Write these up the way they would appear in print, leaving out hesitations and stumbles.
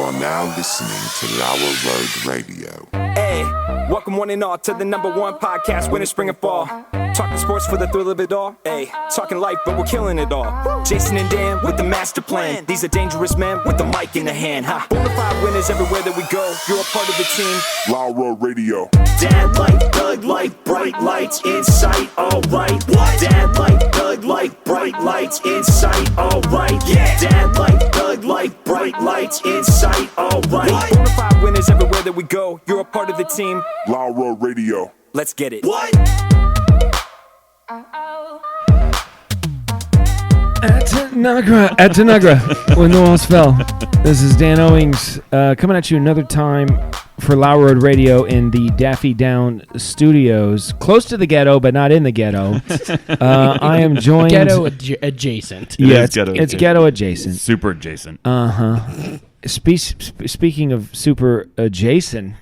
are now listening to LauerRoadRadio. Hey, welcome one and all to the #1 podcast, winter, spring, and fall. Talking sports for the thrill of it all. Hey, talking life, but we're killing it all. Jason and Dan with the master plan. These are dangerous men with the mic in the hand. Ha. Bonafide winners everywhere that we go. You're a part of the team. LauerRadio. Dad light, thug light, bright lights in sight. All right. What? Dad light, thug light, bright lights in sight. All right. Yeah. Dad light, thug light, bright lights in sight. All right. Bonafide winners everywhere that we go. You're a part of the team. LauerRadio. Let's get it. What? At Tanagra, when the walls fell. This is Dan Owings coming at you another time for LauerRoadRadio in the Daffy Down Studios, close to the ghetto, but not in the ghetto. I am joined... Ghetto adjacent. Yeah, it's ghetto adjacent. Super adjacent. Uh-huh. Speaking of super adjacent,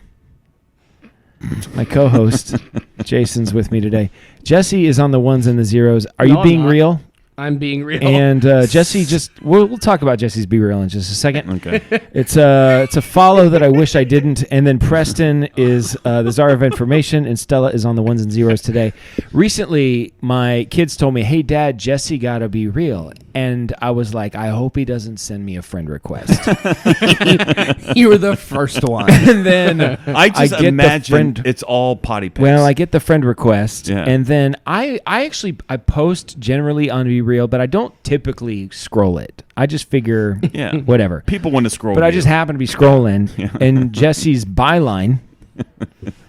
my co-host, Jason's with me today. Jesse is on the ones and the zeros. Are you being real? I'm being real. And Jesse, we'll talk about Jesse's Be Real in just a second. Okay. It's a follow that I wish I didn't. And then Preston is the czar of information, and Stella is on the ones and zeros today. Recently, my kids told me, "Hey, Dad, Jesse gotta be real," and I was like, "I hope he doesn't send me a friend request." You were the first one. And then I just get imagine it's all potty pics. Well, I get the friend request, Yeah. and then I actually post generally on Be Real, but I don't typically scroll it. I just figure, Yeah. whatever. People want to scroll. But I just happen to be scrolling, and Jesse's byline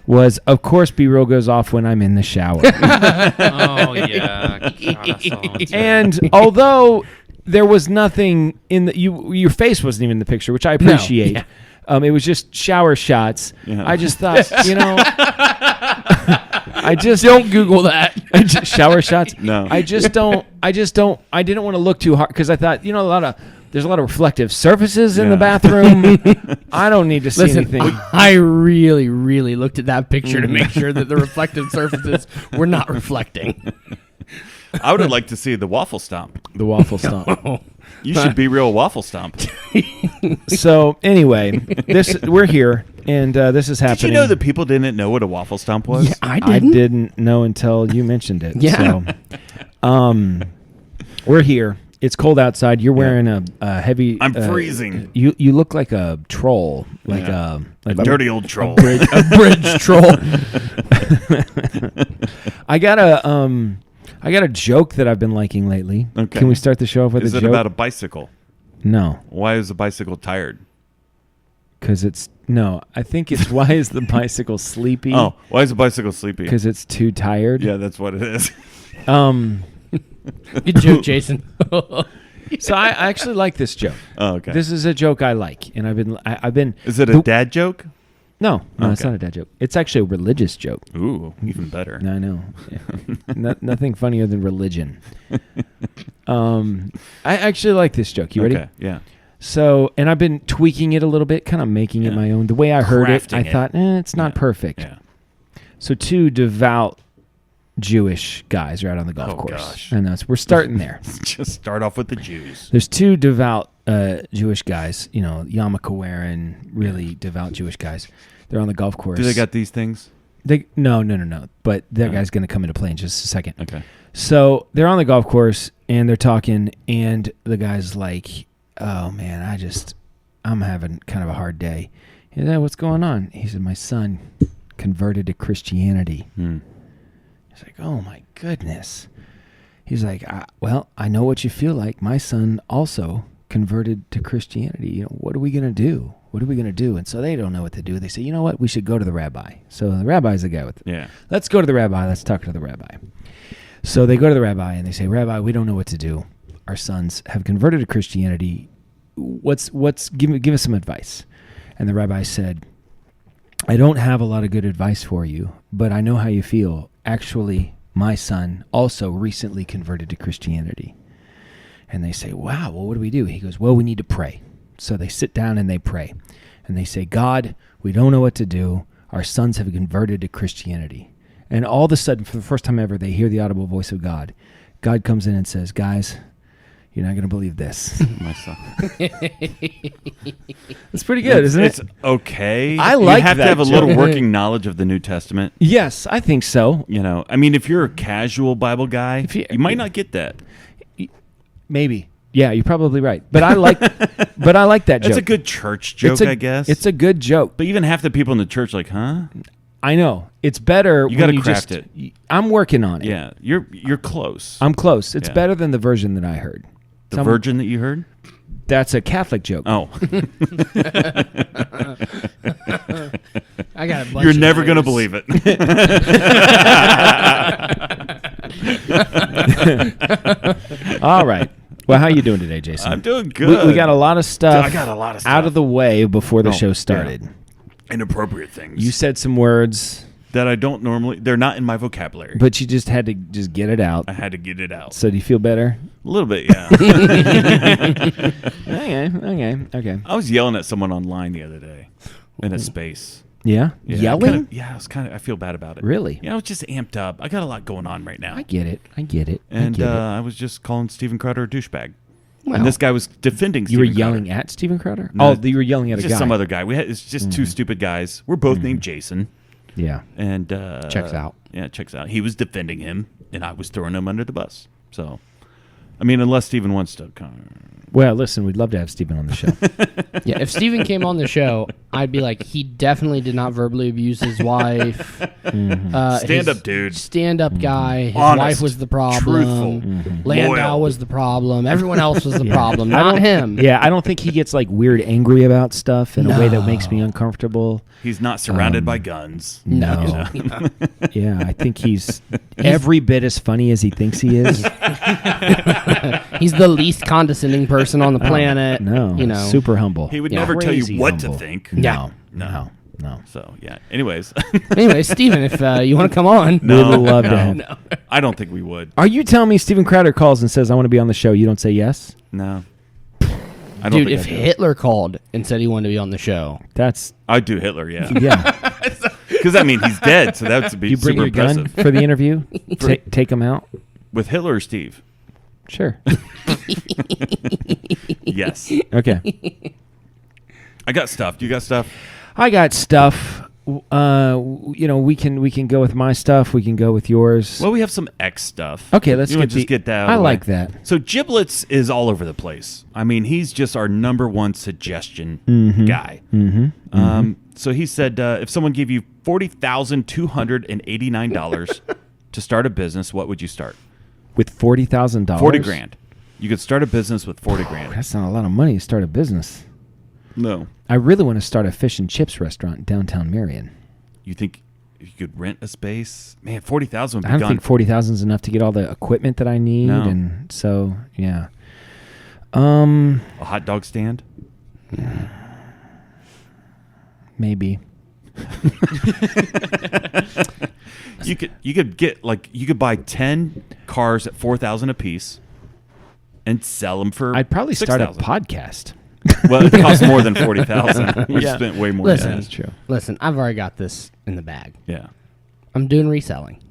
was, "Of course, Be Real goes off when I'm in the shower." Oh, yeah. God, And although there was nothing in your face wasn't even in the picture, which I appreciate. Yeah. It was just shower shots. Yeah. I just thought, I just don't Google that. shower shots. No. I didn't want to look too hard because I thought, there's a lot of reflective surfaces in the bathroom. I don't need to see anything. I really, really looked at that picture to make sure that the reflective surfaces were not reflecting. I would have liked to see the waffle stomp. The waffle stomp. You should be real waffle stomp. So anyway, we're here, and this is happening. Did you know that people didn't know what a waffle stomp was? Yeah, I I didn't know until you mentioned it. Yeah. So, we're here. It's cold outside. You're wearing a heavy. I'm freezing. You look like a troll, like a dirty old troll. A bridge troll. I got a joke that I've been liking lately. Okay. Can we start the show off with Is a it joke? about a bicycle? No, Why is the bicycle tired? because I think it's why is the bicycle sleepy? Oh, why is the bicycle sleepy? Because it's too tired. Yeah, that's what it is. Good joke, Jason. So I actually like this joke. Oh, okay. This is a joke I like, and I've been. Is it a dad joke? No, it's Okay. not a dad joke. It's actually a religious joke. Ooh, even better. I know. Yeah. Nothing funnier than religion. I actually like this joke. You ready? Okay, yeah. So, and I've been tweaking it a little bit, kind of making it my own. The way I heard it, I Crafting it. thought, it's not perfect. Yeah. So, two devout Jewish guys are out on the golf Oh, course. gosh. And we're starting there. Just start off with the Jews. There's two devout Jewish guys, yarmulke wearing, really devout Jewish guys. They're on the golf course. Do they got these things? No. But that guy's going to come into play in just a second. Okay. So they're on the golf course and they're talking, and the guy's like, "Oh man, I'm having kind of a hard day." He said, "What's going on?" He said, "My son converted to Christianity." He's like, "Oh my goodness." He's like, I know what you feel like. My son also converted to Christianity. What are we going to do? And so they don't know what to do. They say, "You know what? We should go to the rabbi." So the rabbi's the guy with it. Yeah. Let's go to the rabbi. Let's talk to the rabbi. So they go to the rabbi and they say, "Rabbi, we don't know what to do. Our sons have converted to Christianity. Give us some advice." And the rabbi said, "I don't have a lot of good advice for you, but I know how you feel. Actually, my son also recently converted to Christianity." And they say, "Wow, well, what do we do?" He goes, "Well, we need to pray." So they sit down and they pray. And they say, "God, we don't know what to do. Our sons have converted to Christianity." And all of a sudden, for the first time ever, they hear the audible voice of God. God comes in and says, "Guys, You're not going to believe this. My son. It's pretty good, isn't It's it? okay. I like You have that to have a joke. little working knowledge of the New Testament. Yes, I think so. You know, I mean, if you're a casual Bible guy, you- you might not get that. Maybe. Yeah, you're probably right. But I like that joke. It's a good church joke, I guess. It's a good joke. But even half the people in the church, like, huh? I know. It's better You when gotta you craft just, it. I'm working on it. Yeah, you're close. I'm close. It's Yeah. better than the version that I heard. The virgin that you heard? That's a Catholic joke. Oh, I got a bunch you're of never going to those. believe it. All right. Well, how you doing today, Jason? I'm doing good. We got a lot of stuff. I got a lot of out stuff. of the way before the Oh, show started. yeah. Inappropriate things. You said some words, that I don't normally. They're not in my vocabulary. but you just had to just get it out. I had to get it out. So do you feel better? A little bit, yeah. Okay. I was yelling at someone online the other day in a space. Yeah? Yeah, Yelling? I was kind of. I feel bad about it. Really? Yeah, I was just amped up. I got a lot going on right now. I get it. And I get it. I was just calling Steven Crowder a douchebag. Well, And this guy was defending You were Steven yelling Crowder. at Steven Crowder? No, Oh, you were yelling at a It's guy. just some other guy. It's just two stupid guys. We're both named Jason. Yeah. And Checks out. Yeah, checks out. He was defending him, and I was throwing him under the bus. So, I mean, unless Steven wants to Well, listen, we'd love to have Steven on the show. yeah, if Steven came on the show, I'd be like, he definitely did not verbally abuse his wife. Stand-up dude. Stand-up guy. His Honest. wife was the problem. Truthful. Landau Loyal. was the problem. Everyone else was the problem, not him. Yeah, I don't think he gets like weird angry about stuff in a way that makes me uncomfortable. He's not surrounded by guns. No. Yeah, I think he's every bit as funny as he thinks he is. He's the least condescending person on the planet. No, You know. super humble. He would Yeah. never tell you Crazy what humble. to think. Yeah. No. So, yeah. Anyways. Anyway, Steven, if you want to come on. We would love to have. I don't think we would. Are you telling me Steven Crowder calls and says, I want to be on the show? You don't say yes? No. I don't Dude, think if I'd do it. Hitler called and said he wanted to be on the show, That's, I'd do Hitler, yeah. yeah. Because, I mean, he's dead, so that would be You bring super your gun impressive. for the interview? Take him out? With Hitler or Steve? Sure. Yes. Okay. I got stuff. You got stuff? I got stuff. We can go with my stuff. We can go with yours. Well, we have some X stuff. Okay, let's You get wanna just get that out I of the way? like that. So Giblets is all over the place. I mean, he's just our number one suggestion guy. So he said, if someone gave you $40,289 to start a business, what would you start? With $40,000? 40 grand. You could start a business with 40 grand. That's not a lot of money to start a business. No. I really want to start a fish and chips restaurant in downtown Marion. You think you could rent a space? Man, 40,000 would be I don't gone. think 40,000 is enough to get all the equipment that I need. No. And so, yeah. A hot dog stand? Maybe. You could get you could buy 10 cars at 4,000 a piece and sell them for I'd probably start a 6,000. podcast. Well, it costs more than 40,000. We spent way more Listen. than That's that. true. listen, I've already got this in the bag. Yeah. I'm doing reselling.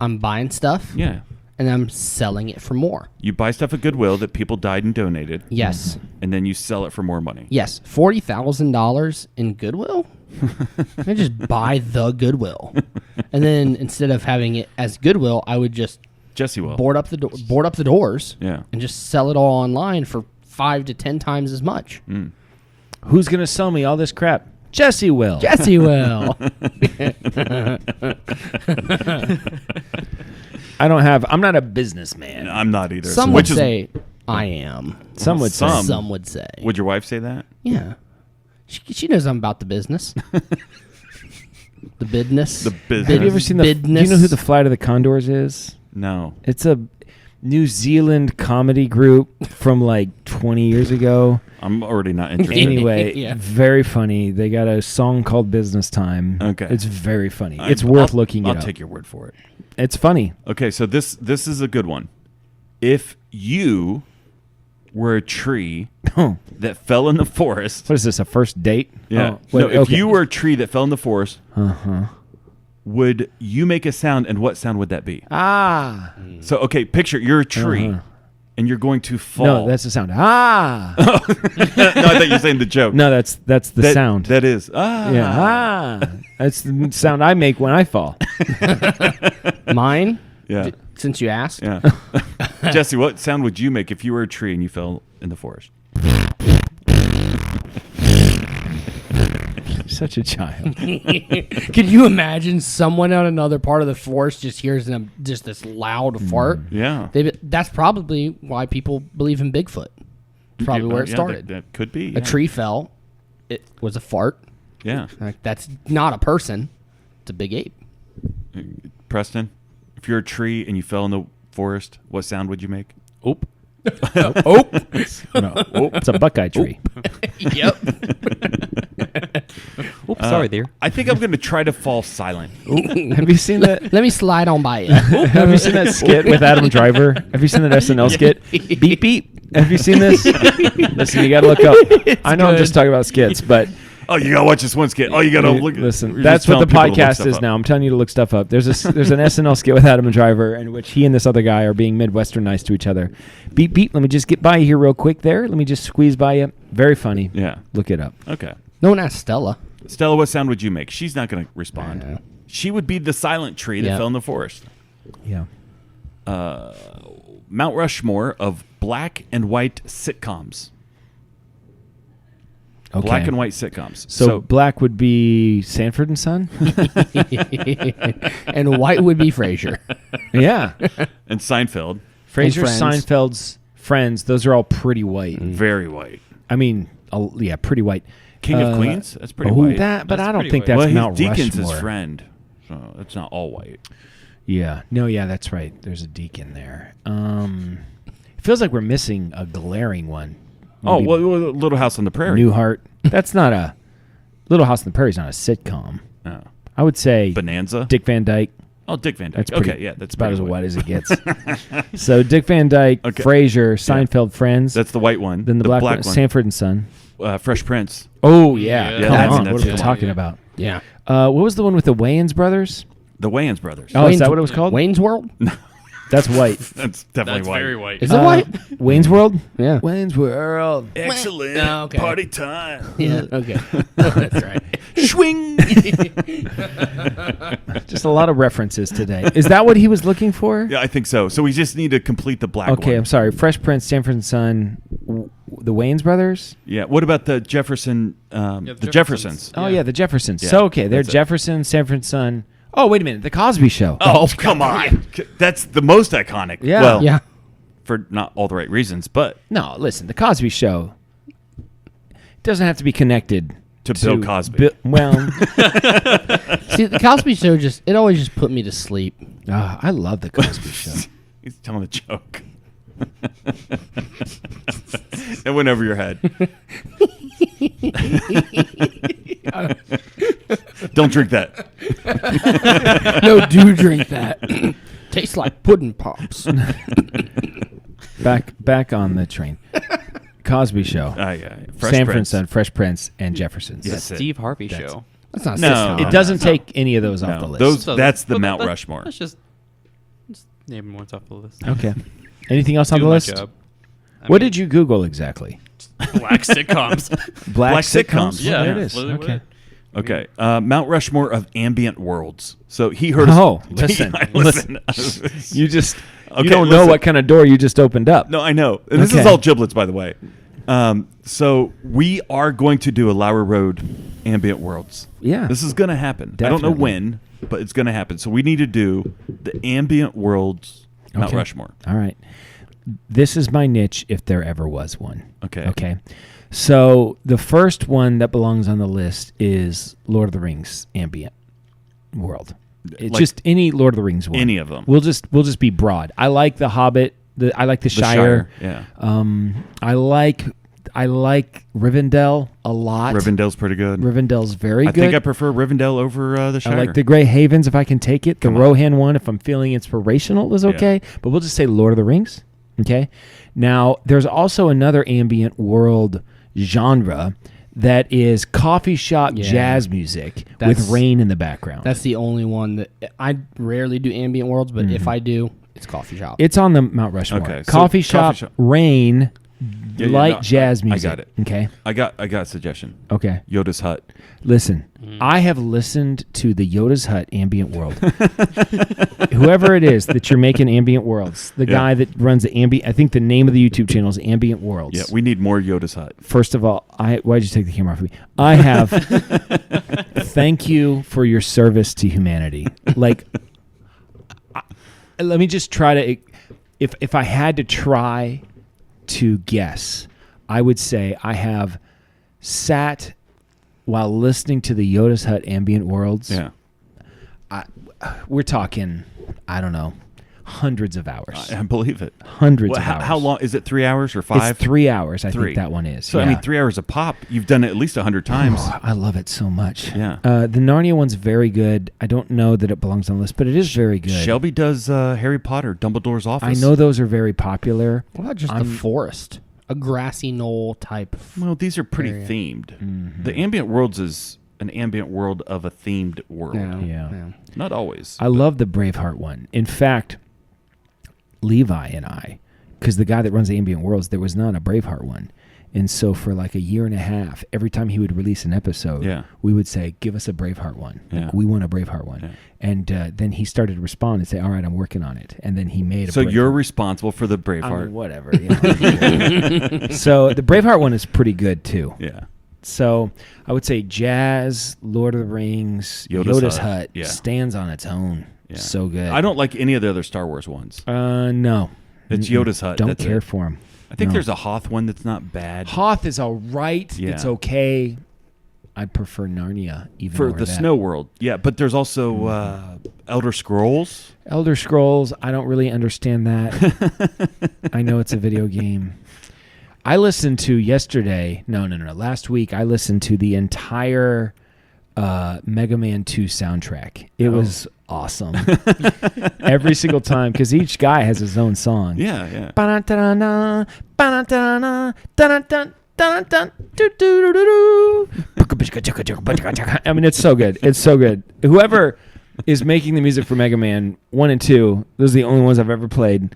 I'm buying stuff Yeah. and I'm selling it for more. You buy stuff at Goodwill that people died and donated, Yes. and then you sell it for more money. Yes. $40,000 in Goodwill? I just buy the Goodwill. And then instead of having it as Goodwill, I would just Jesse will. board up the doors Yeah. and just sell it all online for 5 to 10 times as much. Who's going to sell me all this crap? Jesse will. Jesse will. I'm not a businessman. I'm not either. Some Which would is- say I am. Some would say. Some. Some would say. Would your wife say that? Yeah. She knows I'm about the business. The bidness. The business. Have you ever seen do you know who the Flight of the Condors is? No. It's a New Zealand comedy group from like 20 years ago. I'm already not interested. Anyway, Yeah. very funny. They got a song called Business Time. Okay. It's very funny. It's worth looking I'll it up. take your word for it. It's funny. Okay, so this is a good one. If you were a tree Oh, that fell in the forest, what is this, a first date? yeah. Oh, wait, no, if okay. you were a tree that fell in the forest, would you make a sound, and what sound would that be? Ah. So, okay, picture you're a tree, and you're going to fall. No, that's the sound. Ah. No, I thought you were saying the joke. No, that's the sound. That is. Ah. Yeah. Ah. That's the sound I make when I fall. Mine? Yeah. Since you asked. Yeah. Jesse, what sound would you make if you were a tree and you fell in the forest? Such a child. Could you imagine someone on another part of the forest just hears just this loud fart? Yeah. That's probably why people believe in Bigfoot. It's probably where it started. That could be. A tree fell. It was a fart. Yeah. Like, that's not a person. It's a big ape. Preston, if you're a tree and you fell in the forest, what sound would you make? Oop. No, it's a buckeye tree. Yep. Oops, sorry there. I think I'm going to try to fall silent. Have you seen that? Let me slide on by you. Have you seen that skit with Adam Driver? Have you seen that SNL skit? Beep beep. Have you seen this? Listen, you got to look up. I know I'm just talking about skits, but Oh, you got to watch this one skit. Oh, you got to look. Listen, you're that's just what the telling people to look podcast stuff is up. now. I'm telling you to look stuff up. There's an SNL skit with Adam Driver in which he and this other guy are being Midwestern nice to each other. Beep beep. Let me just get by you here real quick. There. Let me just squeeze by you. Very funny. Yeah. Look it up. Okay. No one asked Stella. Stella, what sound would you make? She's not going to respond. Yeah. She would be the silent tree that Yeah. fell in the forest. Yeah. Mount Rushmore of black and white sitcoms. Okay. Black and white sitcoms. So black would be Sanford and Son. And white would be Frasier. Yeah. and Seinfeld, Frasier, Friends. Seinfeld's Friends. Those are all pretty white. very white. I mean, pretty white. King of Queens, that's pretty Oh, white. but That's I don't pretty think white. that's well, Mount Deacon's Rushmore. his friend, so it's not all white. Yeah. No, yeah, that's right. There's a deacon there. It feels like we're missing a glaring one. Oh, Maybe well, Little House on the Prairie. Newhart. That's not a Little House on the Prairie is not a sitcom. Oh. I would say Bonanza. Dick Van Dyke. Oh, Dick Van Dyke. That's pretty, Okay, yeah, that's about pretty as white. white as it gets. So Dick Van Dyke, Okay. Frasier, Seinfeld, Friends. That's the white one. then the black one, one. Sanford and Son. Fresh Prince. Oh yeah, Yeah, come that's- on. that's What are we good. talking Yeah. about? Yeah. What was the one with the Wayans brothers? The Wayans brothers. Oh, is that what it was called? Wayne's World? That's white. That's definitely That's white. very white. Is it white? Wayne's World. Yeah. Wayne's World. Excellent. Oh, okay. Party time. Yeah. Okay. That's right. Swing. Just a lot of references today. Is that what he was looking for? Yeah, I think so. So we just need to complete the black Okay, one. I'm sorry. Fresh Prince, Sanford and Son, the Wayans brothers. Yeah. What about the Jefferson? The Jeffersons. Oh Yeah. yeah, the Jeffersons. Yeah, So okay, they're that's it. Jefferson, Sanford and Son. Oh wait a minute, the Cosby Show. Oh, come on. That's the most iconic. Yeah. Well, Yeah. for not all the right reasons, but No, listen, the Cosby Show doesn't have to be connected to Bill Cosby. Well, See, the Cosby Show it always just put me to sleep. I love the Cosby Show. He's telling a joke. It went over your head. Don't drink that. No, do drink that. Tastes like pudding pops. Back on the train. Cosby Show. Yeah. Fresh Sanford and Prince. Son, Fresh Prince, and Jeffersons. Yes. The That's it. Steve Harvey show. That's not No. sitcom. It doesn't take any of those off the No, list. those So that's the but Mount let- Rushmore. Let's just name ones off the list. Okay. Anything else on Do the my list? job. I What mean, did you Google exactly? black sitcoms? Black sitcoms. Yeah, there it is. literally what Okay. Okay. Mount Rushmore of ambient worlds. So he heard. Oh, listen. listen. You just Okay, you don't know listen. what kind of door you just opened up. No, I know. And this is Okay. all giblets, by the way. So we are going to do a Lauer Road ambient worlds. Yeah. This is going to happen. I don't know Definitely. when, but it's going to happen. So we need to do the ambient worlds Mount Okay. Rushmore. All right. This is my niche if there ever was one. Okay. Okay. So the first one that belongs on the list is Lord of the Rings ambient world. It's Like just any Lord of the Rings one. any of them. We'll just be broad. I like the Hobbit. I like the Shire. Yeah. I like Rivendell a lot. Rivendell's pretty good. Rivendell's very I good. think I prefer Rivendell over the I Shire. like the Grey Havens if I can take it. The Come on. Rohan one, if I'm feeling inspirational, is okay. But we'll just say Lord of the Rings. Okay. Now, there's also another ambient world genre that is coffee shop Yeah. jazz music with That's- rain in the background. That's the only one that I rarely do ambient worlds, but if I do, It's coffee shop. It's on the Mount Rushmore. Okay, so Coffee shop, rain, light jazz music. I got it. Okay. I got a suggestion. Okay. Yoda's Hut. Listen, I have listened to the Yoda's Hut ambient world. Whoever it is that you're making ambient worlds, the guy that runs the ambient, I think the name of the YouTube channel is Ambient Worlds. Yeah, we need more Yoda's Hut. First of all, why'd you take the camera off of me? I have. Thank you for your service to humanity. Like, let me just try to. If I had to try to guess, I would say I have sat while listening to the Yoda's Hut ambient worlds. Yeah. We're talking, I don't know, hundreds of hours. I believe it. Hundreds of hours. How long? Is it 3 hours or 5? It's 3 hours, I 3. think that one is. So, I mean, 3 hours a pop. You've done it at least 100 times. Oh, I love it so much. Yeah. The Narnia one's very good. I don't know that it belongs on the list, but it is very good. Shelby does Harry Potter, Dumbledore's Office. I know those are very popular. What about just the forest? A grassy knoll type. Well, these are pretty area. themed. Mm-hmm. The ambient worlds is an ambient world of a themed world. Yeah. Not always. I love the Braveheart one. In fact, Levi and I, because the guy that runs the ambient worlds, there was not a Braveheart one. And so for like a year and a half, every time he would release an episode, we would say, give us a Braveheart one. Like, we want a Braveheart one. Yeah. And then he started to respond and say, all right, I'm working on it. And then he made a So Braveheart. you're responsible for the Braveheart. I mean, whatever. You know. So the Braveheart one is pretty good too. Yeah. So I would say jazz, Lord of the Rings, Yoda's Hut stands on its own. Yeah. So good. I don't like any of the other Star Wars ones. No. It's Yoda's Hut. Don't care for him. I think there's a Hoth one that's not bad. Hoth is all right. Yeah. It's okay. I'd prefer Narnia even for over the that. Snow World. Yeah, but there's also Elder Scrolls. Elder Scrolls, I don't really understand that. I know it's a video game. I listened to last week I listened to the entire Mega Man 2 soundtrack. It was awesome. Every single time, because each guy has his own song. Yeah. I mean, it's so good. It's so good. Whoever is making the music for Mega Man 1 and 2, those are the only ones I've ever played.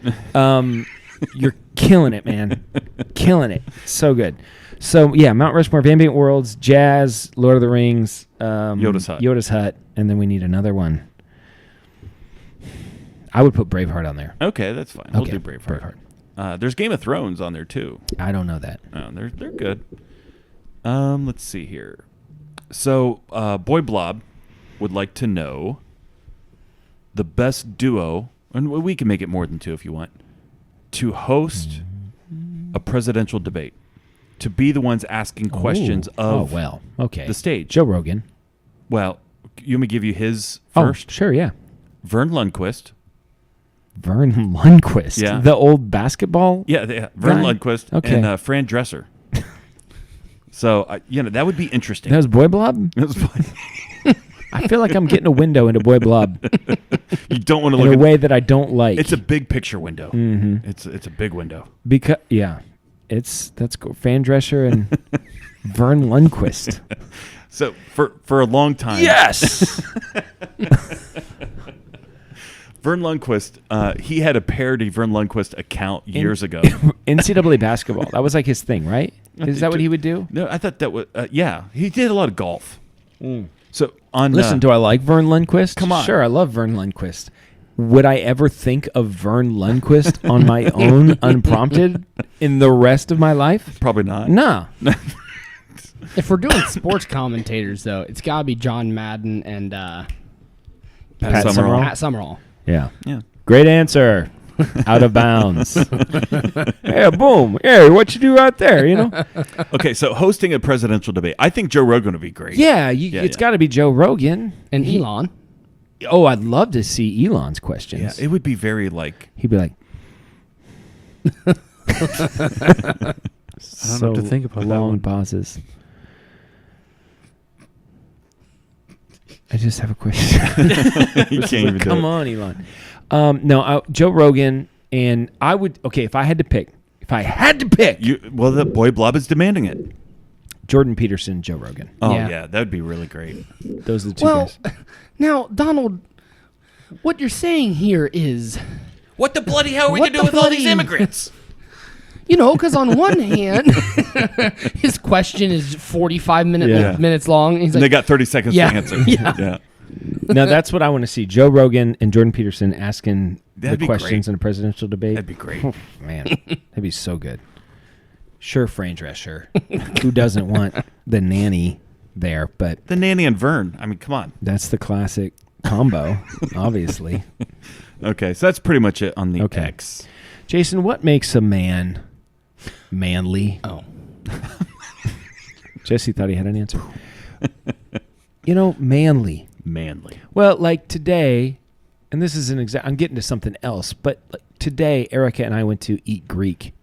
You're killing it, man. Killing it. So good. So, yeah, Mount Rushmore, Ambient Worlds, Jazz, Lord of the Rings, Yoda's Hut, and then we need another one. I would put Braveheart on there. Okay, that's fine. We'll do Braveheart. There's Game of Thrones on there, too. I don't know that. Oh, they're good. Let's see here. So, Boy Blob would like to know the best duo, and we can make it more than 2 if you want, to host a presidential debate. To be the ones asking questions of the stage. Joe Rogan. Well, you want me to give you his first? Oh, sure, yeah. Vern Lundquist. Vern Lundquist? Yeah. The old basketball? Yeah, Vern guy? Lundquist Okay. and Fran Dresser. So, that would be interesting. That was Boy Blob? That was fun. I feel like I'm getting a window into Boy Blob. You don't want to in look a way that I don't like. It's a big picture window. Mm-hmm. It's a big window. That's cool. Fan Drescher and Vern Lundquist. So for a long time, yes. Vern Lundquist, he had a parody Vern Lundquist account years ago. NCAA basketball. That was like his thing, right? Is that what he would do? No, I thought that was he did a lot of golf. So on listen, do I like Vern Lundquist? Come on, sure, I love Vern Lundquist. Would I ever think of Vern Lundquist on my own, unprompted, in the rest of my life? Probably not. No. If we're doing sports commentators, though, it's got to be John Madden and Pat Summerall. Pat Summerall. Yeah. Yeah. Great answer. Out of bounds. Yeah, boom. Yeah, what you do out there, you know? Okay, so hosting a presidential debate. I think Joe Rogan would be great. Yeah, it's got to be Joe Rogan. And Elon. Oh, I'd love to see Elon's questions. Yeah, it would be very like... He'd be like... I don't know what to think about that long one. pauses. I just have a question. You can't even do Come it. on, Elon. Joe Rogan, and I would... Okay, if I had to pick... The Boy Blob is demanding it. Jordan Peterson, Joe Rogan. Oh, Yeah. yeah, that would be really great. Those are the two guys. Now, Donald, what you're saying here is What the bloody hell are we What going to do the with all these bloody- immigrants? You know, because on one hand, his question is 45 minutes long. And he's And like, they got 30 seconds Yeah. to answer. Yeah. Now that's what I want to see: Joe Rogan and Jordan Peterson asking That'd the be questions great. in a presidential debate. That'd be great. Oh, man, that'd be so good. Sure, Fran Drescher. Who doesn't want the nanny there? But The nanny and Vern. I mean, come on. that's the classic combo, obviously. Okay, so that's pretty much it on the Okay. X. Jason, what makes a man manly? oh, Jesse thought he had an answer. Manly. Manly. Well, like today, and this is an exact. I'm getting to something else, but like today, Erica and I went to eat Greek,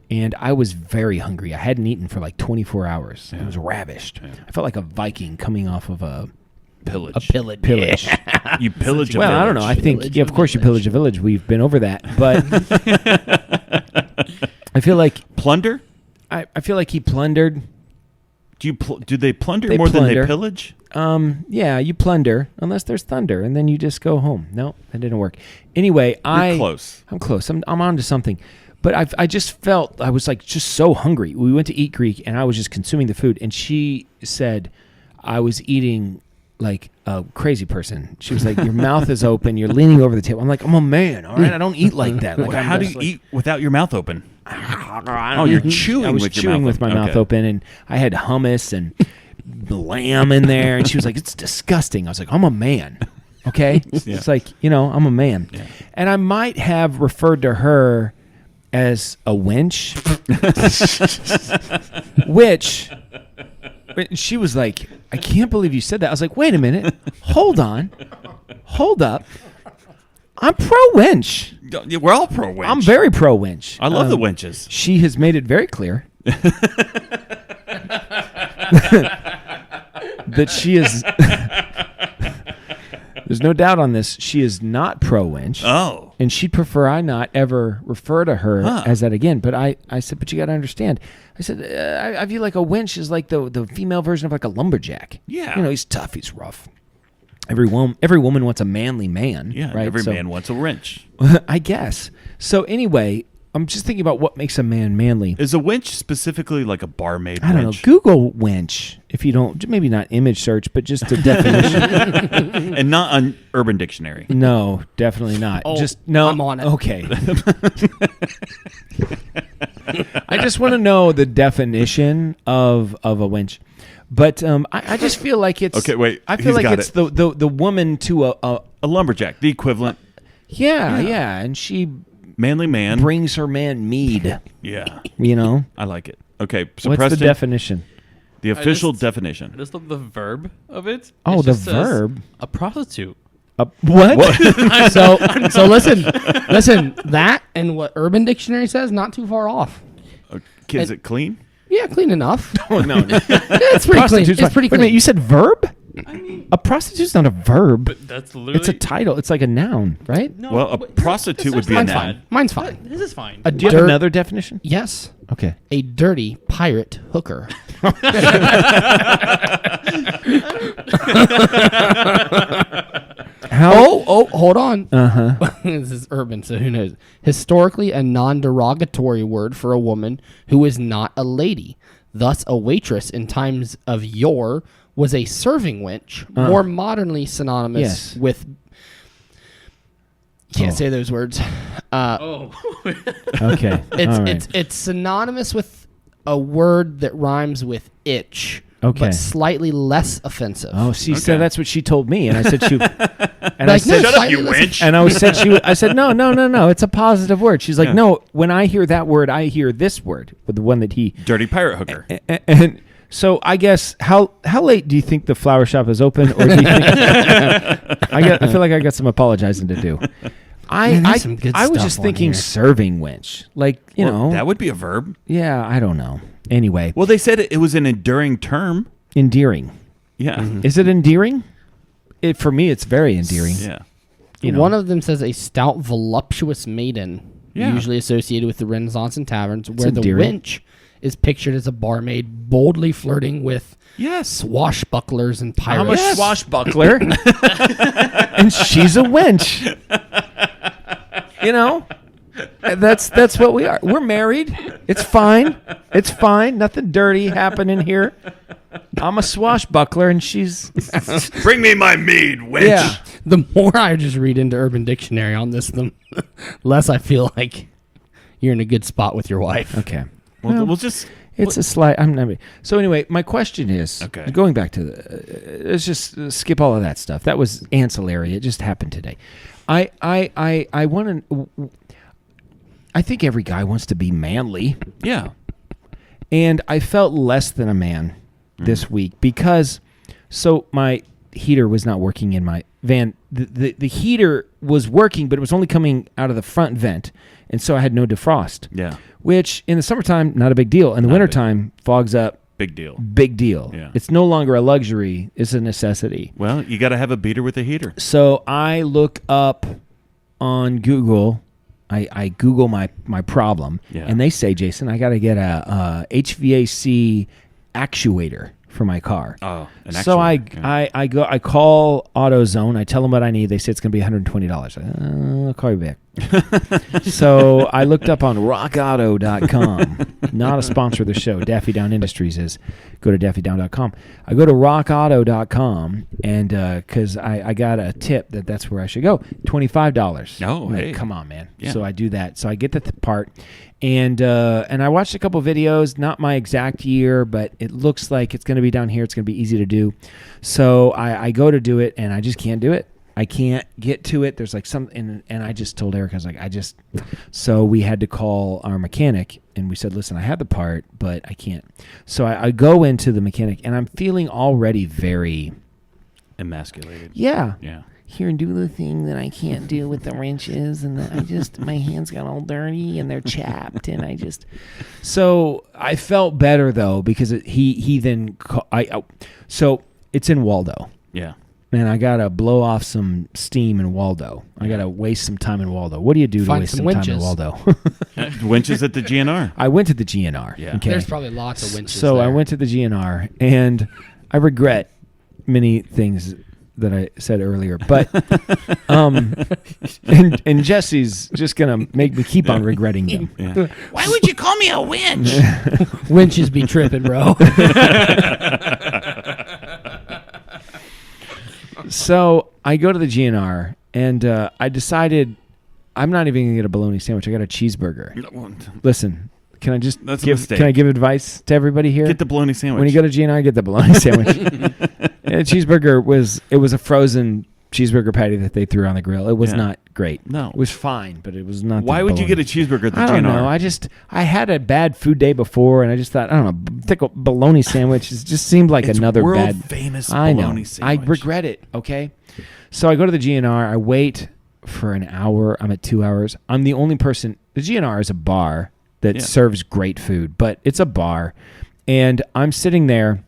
and I was very hungry. I hadn't eaten for like 24 hours. I was ravished. I felt like a Viking coming off of a Pillage. a pillage. pillage. You pillage a Well, village. I don't know. I think, Pillage yeah, of a course, you village. pillage a village. We've been over that, but I feel like Plunder? I feel like he plundered. Do they plunder They more than plunder. they pillage? Yeah, you plunder unless there's thunder, and then you just go home. No, that didn't work. Anyway, You're close. I'm close. I'm on to something. But I just felt I was like just so hungry. We went to eat Greek, and I was just consuming the food. And she said I was eating like a crazy person. She was like, "Your mouth is open. You're leaning over the table." I'm like, "I'm a man, all right. I don't eat like that." Like, Well, I'm how do just you like- eat without your mouth open? Oh, you're chewing I was with your chewing mouth with my open. mouth Okay. open, and I had hummus and lamb in there, and she was like, "It's disgusting." I was like, "I'm a man." Okay, it's like I'm a man, and I might have referred to her as a wench, which she was like, "I can't believe you said that." I was like, "Wait a minute, hold on, hold up." I'm pro wench. Yeah, we're all pro wench. I'm very pro wench. I love the wenches. She has made it very clear that she is. There's no doubt on this. She is not pro wench. Oh. And she'd prefer I not ever refer to her as that again. But I said, but you got to understand. I said, I view like a wench is like the female version of like a lumberjack. Yeah. He's tough. He's rough. Every woman wants a manly man. Yeah, right? every So- man wants a wrench. I guess. So anyway, I'm just thinking about what makes a man manly. Is a wench specifically like a barmaid I don't know. wench? Google wench if you don't. Maybe not image search, but just a definition. And not on Urban Dictionary. No, definitely not. Oh, Just no. I'm on it. Okay. I just want to know the definition of a wench, but I just feel like it's Okay, wait, I feel he's like got it's the woman to a A lumberjack, the equivalent. yeah, and she Manly man. brings her man mead. Yeah, I I like it. Okay, so What's Preston, the definition? the official I definition. just love the verb of it. Oh, It the just says verb. a prostitute. What? So listen, that and what Urban Dictionary says, not too far off. Okay, is it clean? Yeah, clean enough. Oh no. Yeah, it's pretty clean. It's pretty Wait a minute, clean. you said verb? A prostitute's not a verb. But that's literally. It's a title. It's like a noun, right? No, Well, a but- prostitute would be a Mine's noun. fine. Mine's fine. This is fine. A Do you have dirt- another definition? Yes, Okay. a dirty pirate hooker. How? Hold on. Uh-huh. This is urban, so who knows? Historically, a non-derogatory word for a woman who is not a lady. Thus, a waitress in times of yore was a serving wench, more modernly synonymous Yes. with. Can't say those words. Oh. Okay. It's All right. it's synonymous with a word that rhymes with itch, Okay. but slightly less offensive. Oh, she Okay. said that's what she told me, and I said she. And I Like, no, said, Shut up, slightly you less wench. and I said no. It's a positive word. She's like, Yeah. no. When I hear that word, I hear this word, with the one that he. Dirty pirate hooker. And so I guess how late do you think the flower shop is open, or do you think I feel like I got some apologizing to do. Man, there's some good I was stuff just on thinking here. serving wench, like Well, that would be a verb. yeah, I don't know. Anyway, Well, they said it was an enduring term. endearing. Yeah. Is it endearing? For me, it's very endearing. Yeah. One of them says a stout, voluptuous maiden, Yeah. usually associated with the Renaissance and taverns, where the endearing. wench is pictured as a barmaid boldly flirting with Yes. swashbucklers and I'm pirates. a swashbuckler, and she's a wench. You know, that's what we are. We're married. It's fine. It's fine. Nothing dirty happening here. I'm a swashbuckler, and she's Bring me my mead, wench. yeah. The more I just read into Urban Dictionary on this, the less I feel like you're in a good spot with your wife. Okay. Well, we'll just. It's a slight. I'm not. So anyway, my question is, Okay. going back to let's just skip all of that stuff. That was ancillary. It just happened today. I want to. I think every guy wants to be manly, Yeah. and I felt less than a man this week because my heater was not working in my van. The heater was working, but it was only coming out of the front vent, and so I had no defrost. Yeah. Which in the summertime, not a big deal. In the wintertime, fogs up. Big deal. Big deal. Yeah. It's no longer a luxury. It's a necessity. Well, you got to have a beater with a heater. So I look up on Google. I Google my problem, Yeah. and they say, Jason, I got to get a HVAC actuator for my car. Oh, an So actuator. I call AutoZone. I tell them what I need. They say it's going to be $120. I'll call you back. So I looked up on rockauto.com. Not a sponsor of the show. Daffy Down Industries is. Go to daffydown.com. I go to rockauto.com, and because I got a tip that's where I should go. $25. Oh, I'm like, hey. come on, man. Yeah. So I do that. So I get the part, and I watched a couple videos. Not my exact year, but it looks like it's going to be down here. It's going to be easy to do. So I go to do it, and I just can't do it. I can't get to it. There's like something, and I just told Eric, I was like, so we had to call our mechanic, and we said, listen, I have the part, but I can't. So I go into the mechanic, and I'm feeling already very, Emasculated. yeah, here and do the thing that I can't do with the wrenches, and that I just my hands got all dirty and they're chapped, and I just. So I felt better though because he then so it's in Waldo. Yeah. Man, I gotta blow off some steam in Waldo. I gotta waste some time in Waldo. What do you do to Find waste some some time in wenches. Waldo? Wenches at the GNR. I went to the GNR. Yeah. Okay. There's probably lots of winches. So I there. went to the GNR, and I regret many things that I said earlier. But and Jesse's just gonna make me keep on regretting them. Yeah. Why would you call me a winch? Winches be tripping, bro. So I go to the GNR, and I decided I'm not even gonna get a bologna sandwich. I got a cheeseburger. Listen, can I just That's a give? mistake. Can I give advice to everybody here? Get the bologna sandwich. When you go to GNR, get the bologna sandwich. And the cheeseburger was a frozen cheeseburger patty that they threw on the grill. It was Yeah. not great. No. It was fine, but it was not. Why the would you bologna. get a cheeseburger at the I don't GNR? know. I had a bad food day before, and I just thought, I don't know, thick bologna sandwich just seemed like It's another world bad. famous I know. bologna sandwich. I regret it. Okay, so I go to the GNR. I wait for an hour. I'm at 2 hours. I'm the only person. The GNR is a bar that Yeah. serves great food, but it's a bar, and I'm sitting there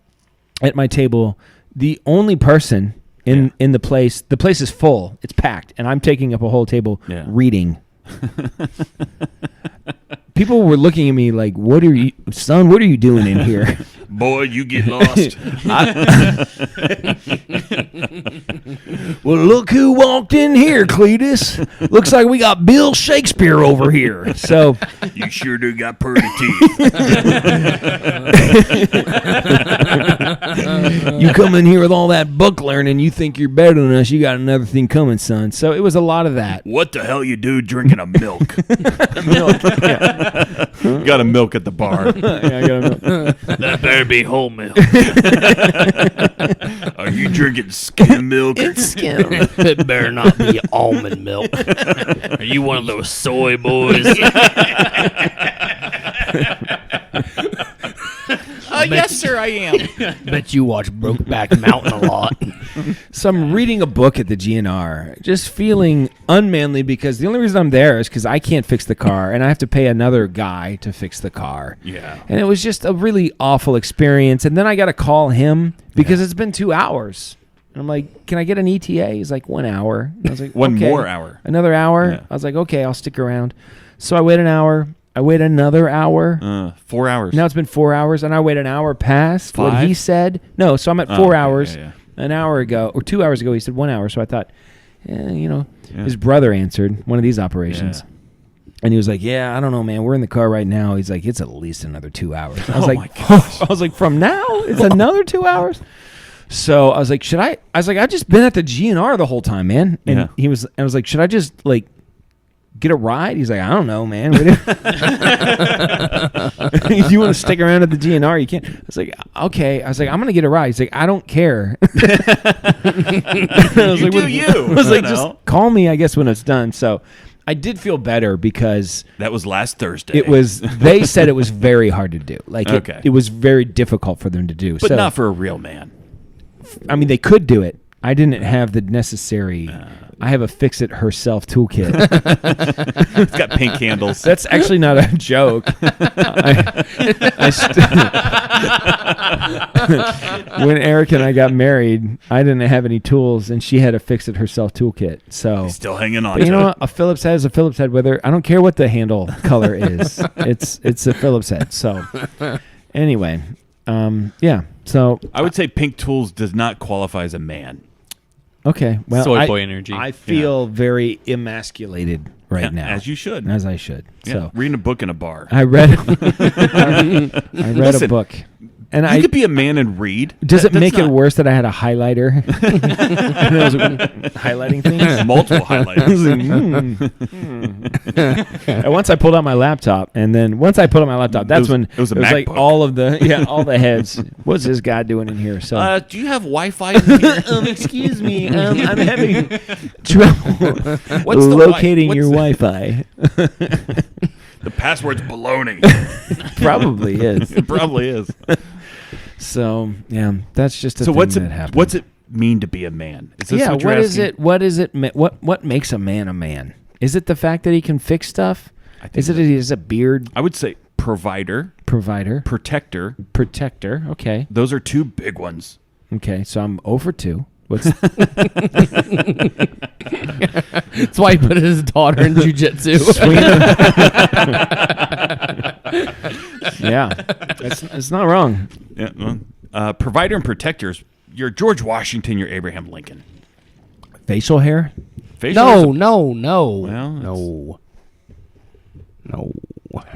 at my table, the only person in the place. The place is full. It's packed, and I'm taking up a whole table reading. People were looking at me like, "What are you, son? What are you doing in here?" Boy, you get lost. Well, look who walked in here, Cletus. Looks like we got Bill Shakespeare over here. So You sure do got pretty teeth. you come in here with all that book learning, you think you're better than us. You got another thing coming, son. So it was a lot of that. What the hell you do drinking a milk? Got a milk at the bar. That better be whole milk. Are you drinking skim milk? It better not be almond milk. Are you one of those soy boys? Yes, sir, I am. Bet you watch Brokeback Mountain a lot. So I'm reading a book at the GNR, just feeling unmanly because the only reason I'm there is because I can't fix the car and I have to pay another guy to fix the car. Yeah. And it was just a really awful experience. And then I got to call him because it's been 2 hours. And I'm like, can I get an ETA? He's like, 1 hour. And I was like, One okay. more hour. Another hour? Yeah. I was like, okay, I'll stick around. So I wait an hour. I wait another hour. 4 hours. Now it's been 4 hours, and I wait an hour past what 5? he said. No, so I'm at 4 okay, hours. yeah. An hour ago, or 2 hours ago, he said 1 hour. So I thought, His brother answered one of these operations. Yeah. And he was like, "Yeah, I don't know, man. We're in the car right now." He's like, "It's at least another 2 hours." I was Oh like, my gosh. I was like, "From now, it's another 2 hours." So I was like, "Should I?" I was like, "I've just been at the GNR the whole time, man." And Yeah. I was like, "Should I just like get a ride?" He's like, "I don't know, man. If you want to stick around at the GNR, you can." I was like, "Okay." I was like, "I'm gonna get a ride." He's like, "I don't care." I was like, do you. I was like, You "Just know? call me, I guess, when it's done." So I did feel better because That was last Thursday. it was. They said it was very hard to do. Like Okay. it was very difficult for them to do. but so, not for a real man. I mean, they could do it. I didn't have the necessary. I have a fix-it-herself toolkit. It's got pink handles. That's actually not a joke. When Eric and I got married, I didn't have any tools, and she had a fix-it-herself toolkit. So, Still hanging on but you to know it. what? A Phillips head is a Phillips head. Whether I don't care what the handle color is, it's a Phillips head. So, anyway, yeah. So I would say pink tools does not qualify as a man. okay. Well, Soy boy energy. I feel very emasculated right Yeah, now, as you should. as I should. Yeah, So reading a book in a bar. I read. I read a Listen, book, and You could be a man and read. Does it That's make it not- worse that I had a highlighter? And I was highlighting things. Multiple highlighters. And once I pulled out my laptop, and then once I put on my laptop, that's when it was a like MacBook. all the heads. What's this guy doing in here? So Do you have Wi-Fi in here? excuse me, I'm having trouble What's the locating what's your the- Wi-Fi. The password's baloney. Probably is. It probably is. So yeah, that's just a So thing what's that it? happened. What's it mean to be a man? Is this Yeah, what you're what is asking? it? What is it? What makes a man a man? Is it the fact that he can fix stuff? Is it he has a beard? I would say provider, Provider, protector. protector. Okay, Those are two big ones. okay. So I'm 0 for 2. What's That's why he put his daughter in jujitsu. yeah? It's not wrong. Yeah, well, provider and protectors. You're George Washington. You're Abraham Lincoln. Facial hair. Facial hair's No.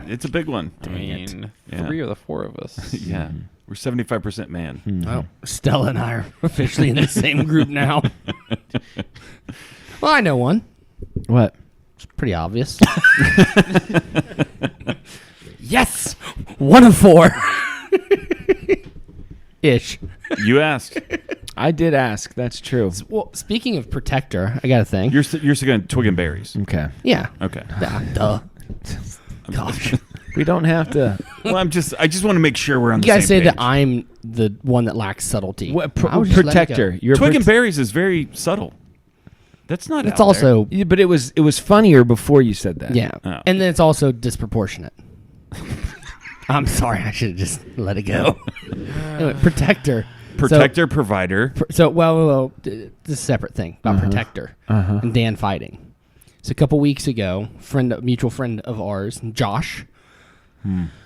it's a big one. I mean, Yeah. 3 of the 4 of us. Yeah, we're 75% man. Oh, Stella and I are officially in the same group now. Well, I know one. What? It's pretty obvious. Yes! 1 of 4. Ish. You asked. I did ask. That's true. Well, speaking of protector, I got a thing. You're still going twig and berries. Okay. Yeah. Okay. Duh. Gosh. We don't have to. Well, I just want to make sure we're on You the guys say same that page. I'm the one that lacks subtlety. What, I would just let it protector. go. You're a Twig and berries is very subtle. That's not. It's out also Yeah, but it was funnier before you said that. yeah, Oh. and then it's also disproportionate. I'm sorry, I should have just let it go. Anyway, protector. there. Protector, provider. So this is a separate thing about protector and Dan fighting. So a couple weeks ago, mutual friend of ours, Josh,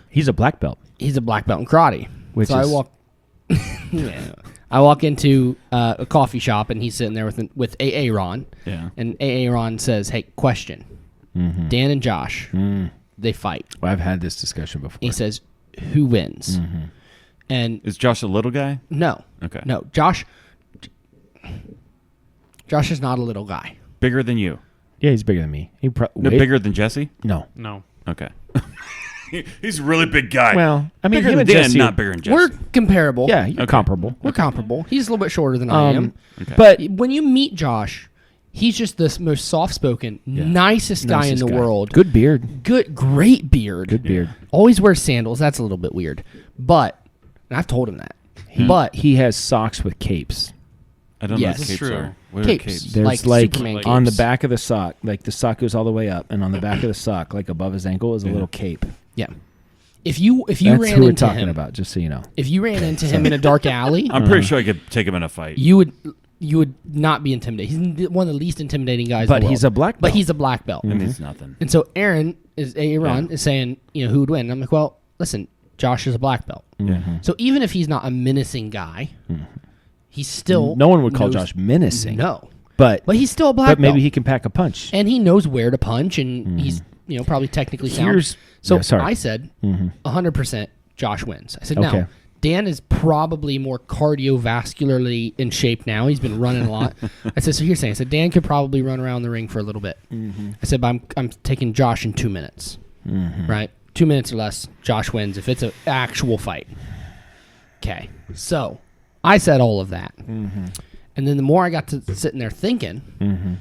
He's a black belt. he's a black belt in karate. Which so is- I walk. Yeah. I walk into a coffee shop and he's sitting there with AA Ron. Yeah. And AA Ron says, "Hey, question. Dan and Josh, they fight." Well, I've had this discussion before. He says, "Who wins?" And Is Josh a little guy? no, Okay. no, Josh is not a little guy. Bigger than you? Yeah, he's bigger than me. He No, bigger than Jesse? No. No. Okay. He's a really big guy. Well, I mean, bigger him than and Dan, Jesse. not bigger than Jesse. We're comparable. Yeah, you're comparable. We're comparable. He's a little bit shorter than I am. Okay. But When you meet Josh, he's just the most soft-spoken, nicest guy in nicest the guy. world. Good beard. Great beard. Good beard. Always wears sandals. That's a little bit weird. But, and I've told him that. But He has socks with capes. I don't Yes. know what capes True. are. What are Capes. capes? There's Like like, Superman on the capes. back of the sock, like the sock goes all the way up, and on the back of the sock, like above his ankle, is a little cape. yeah, if you That's ran who we're into talking him, about, just so you know. if you ran into him in a dark alley, I'm pretty sure I could take him in a fight. you would not be intimidated. He's one of the least intimidating guys. But in the he's world. a black But belt. he's a black belt. and it's nothing. And so Aaron is saying, who would win? And I'm like, well, listen, Josh is a black belt. Yeah. So even if he's not a menacing guy, he's still No one would call knows- Josh menacing. No, But he's still a black But maybe belt. he can pack a punch. And he knows where to punch, and he's probably technically sound. I said 100% Josh wins. I said Okay. now Dan is probably more cardiovascularly in shape now. He's been running a lot. I said, so here's the thing. I said Dan could probably run around the ring for a little bit. I said, but I'm taking Josh in 2 minutes. Right, 2 minutes or less. Josh wins if it's an actual fight. Okay, so I said all of that, and then the more I got to sitting there thinking,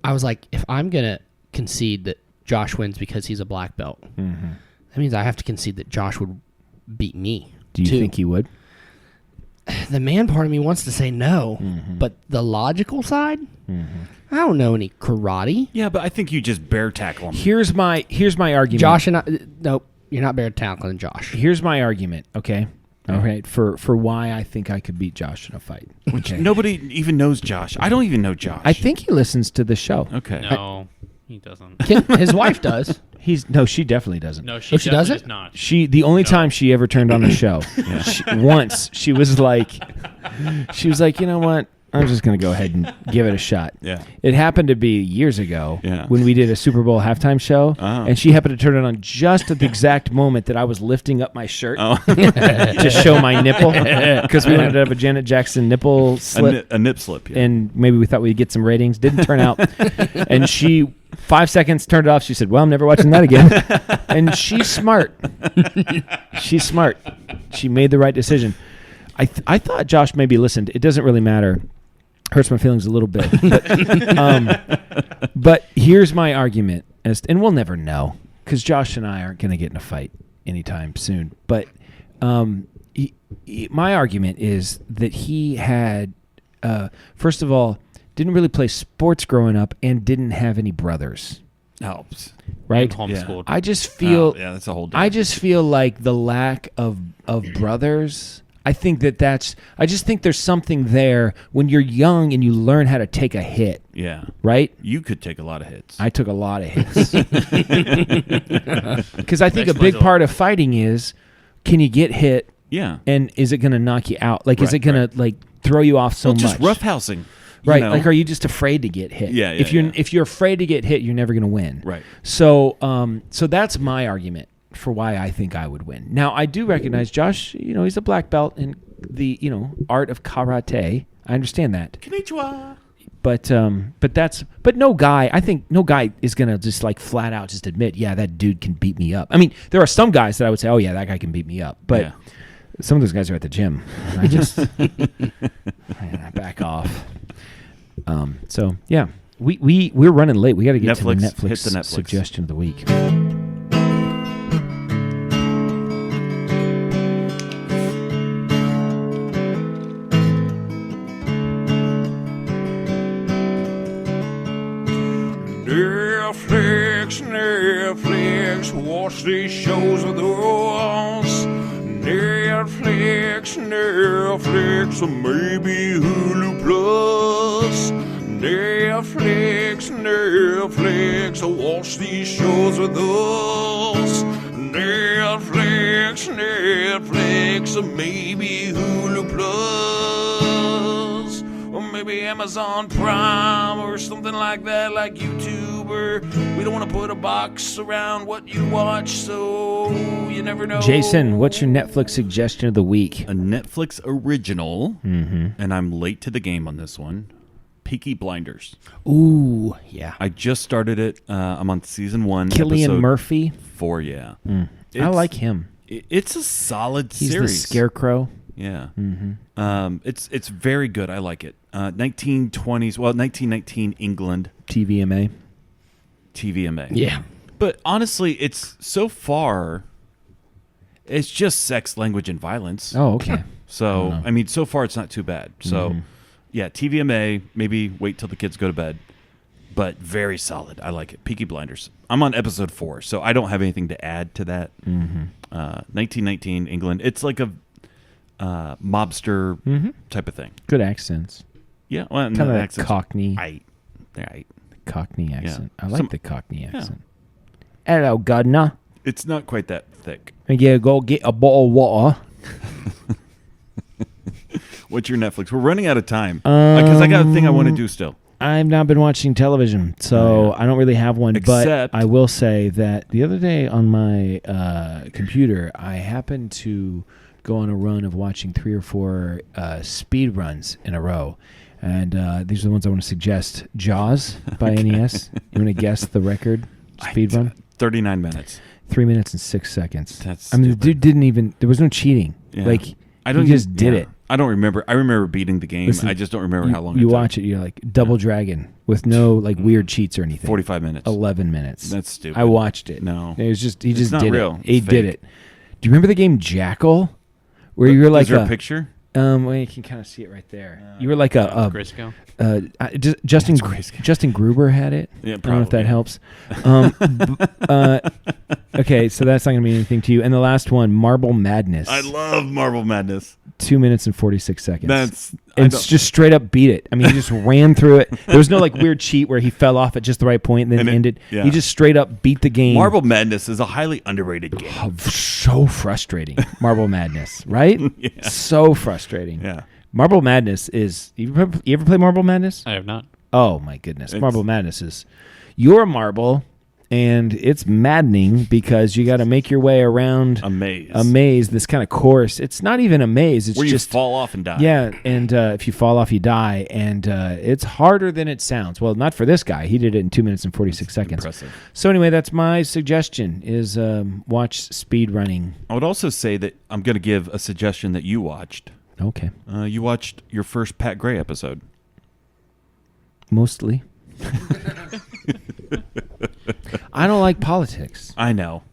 I was like, if I'm gonna concede that Josh wins because he's a black belt, that means I have to concede that Josh would beat me. Do you think he would? The man part of me wants to say no, but the logical side, I don't know any karate. Yeah, but I think you just bear tackle him. Here's my argument. Josh and I, nope, you're not bear tackling Josh. Here's my argument, okay? All right, for why I think I could beat Josh in a fight. Which nobody even knows Josh. I don't even know Josh. I think he listens to the show. Okay. No, he doesn't. His wife does. She definitely doesn't. No, she she does definitely it? not. The only time she ever turned on the show, once she was like, you know what? I'm just gonna go ahead and give it a shot. Yeah. It happened to be years ago Yeah. when we did a Super Bowl halftime show, Oh. and she happened to turn it on just at the exact moment that I was lifting up my shirt to show my nipple because we wanted to have a Janet Jackson nipple slip. A nip slip. Yeah. And maybe we thought we'd get some ratings. Didn't turn out. And she, 5 seconds, turned it off. She said, well, I'm never watching that again. And she's smart. She's smart. She made the right decision. I thought Josh maybe listened. It doesn't really matter. Hurts my feelings a little bit. But here's my argument. And we'll never know because Josh and I aren't going to get in a fight anytime soon. But my argument is that he had, first of all, didn't really play sports growing up and didn't have any brothers. Helps. Right? Homeschooled. I just feel that's a whole. I just feel like the lack of brothers. I think I just think there's something there when you're young and you learn how to take a hit. Yeah. Right? You could take a lot of hits. I took a lot of hits. Because I think a Explains big a lot. part of fighting is, can you get hit? Yeah. And is it going to knock you out? Like, is Right, it going to like throw you off so much? Just roughhousing. Right. know? Like, are you just afraid to get hit? Yeah, If you're afraid to get hit, you're never going to win. Right. So that's my argument for why I think I would win. Now, I do recognize Josh, he's a black belt in the, art of karate. I understand that. Konnichiwa. But no guy, I think no guy is going to just like flat out just admit, yeah, that dude can beat me up. I mean, there are some guys that I would say, oh yeah, that guy can beat me up. But Yeah. some of those guys are at the gym. And I just I back off. So yeah, we're running late. We got to get to the Hit Netflix the Netflix suggestion of the week. Netflix, watch these shows of those. Netflix, or maybe Hulu Plus. Netflix, watch these shows with us. Netflix, or maybe Hulu Plus. Or maybe Amazon Prime or something like that, like YouTube. Or we don't want to put a box around what you watch, so you never know. Jason, what's your Netflix suggestion of the week? A Netflix original, and I'm late to the game on this one. Peaky Blinders. Ooh, yeah. I just started it. I'm on season 1. Cillian episode Murphy. 4, yeah. I like him. It's a solid He's series. the Scarecrow. Yeah. It's very good. I like it. 1919 England. TVMA. TVMA. Yeah. But honestly, it's so far, it's just sex, language, and violence. Oh, okay. So, I mean, so far it's not too bad. So, yeah, TVMA, maybe wait till the kids go to bed. But very solid. I like it. Peaky Blinders. I'm on episode 4, so I don't have anything to add to that. 1919 England. It's like a mobster type of thing. Good accents. Yeah. Well, Kind of the that accents- Cockney. Right. Cockney accent. I like Some- the Cockney accent. Hello, Governor. It's not quite that thick. Yeah, go get a bottle of water. What's your Netflix? We're running out of time. Because I got a thing I want to do still. I've not been watching television, so I don't really have one. Except- but I will say that the other day on my computer, I happened to go on a run of watching 3 or 4 speed runs in a row. And these are the ones I want to suggest. Jaws by NES. You want to guess the record speed run? 39 minutes. 3 minutes and 6 seconds. That's I mean, the stupid. dude didn't even. There was no cheating. Yeah. Like I don't he just even- did yeah. it. I don't remember. I remember beating the game. Listen, I just don't remember how long you it took. watch it. You're like Double Dragon with no like weird cheats or anything. 45 minutes. 11 minutes. That's stupid. I watched it. No. It was just he It's just not did real. it. He It's did fake. it. Do you remember the game Jackal, where you were like Is there a picture? Well, you can kind of see it right there. You were like a Grayscale. Justin Gruber had it. Yeah, I don't know if that probably. helps. Okay, so that's not going to mean anything to you. And the last one, Marble Madness. I love Marble Madness. 2 minutes and 46 seconds. That's It's just straight up beat it. I mean, he just ran through it. There was no like weird cheat where he fell off at just the right point and then And it- ended. yeah. He just straight up beat the game. Marble Madness is a highly underrated game. Oh, so frustrating. Marble Madness, right? Yeah. So frustrating. Yeah. Marble Madness is. You ever play Marble Madness? I have not. Oh my goodness, It's- Marble Madness is. You're a marble, and it's maddening because you got to make your way around A maze. a maze. This kind of course. It's not even a maze. It's Where you just fall off and die. Yeah, and if you fall off, you die, and it's harder than it sounds. Well, not for this guy. He did it in 2 minutes and 46 seconds. Impressive. So anyway, that's my suggestion: is watch speed running. I would also say that I'm going to give a suggestion that you watched. Okay, You watched your first Pat Gray episode. mostly. I don't like politics. I know.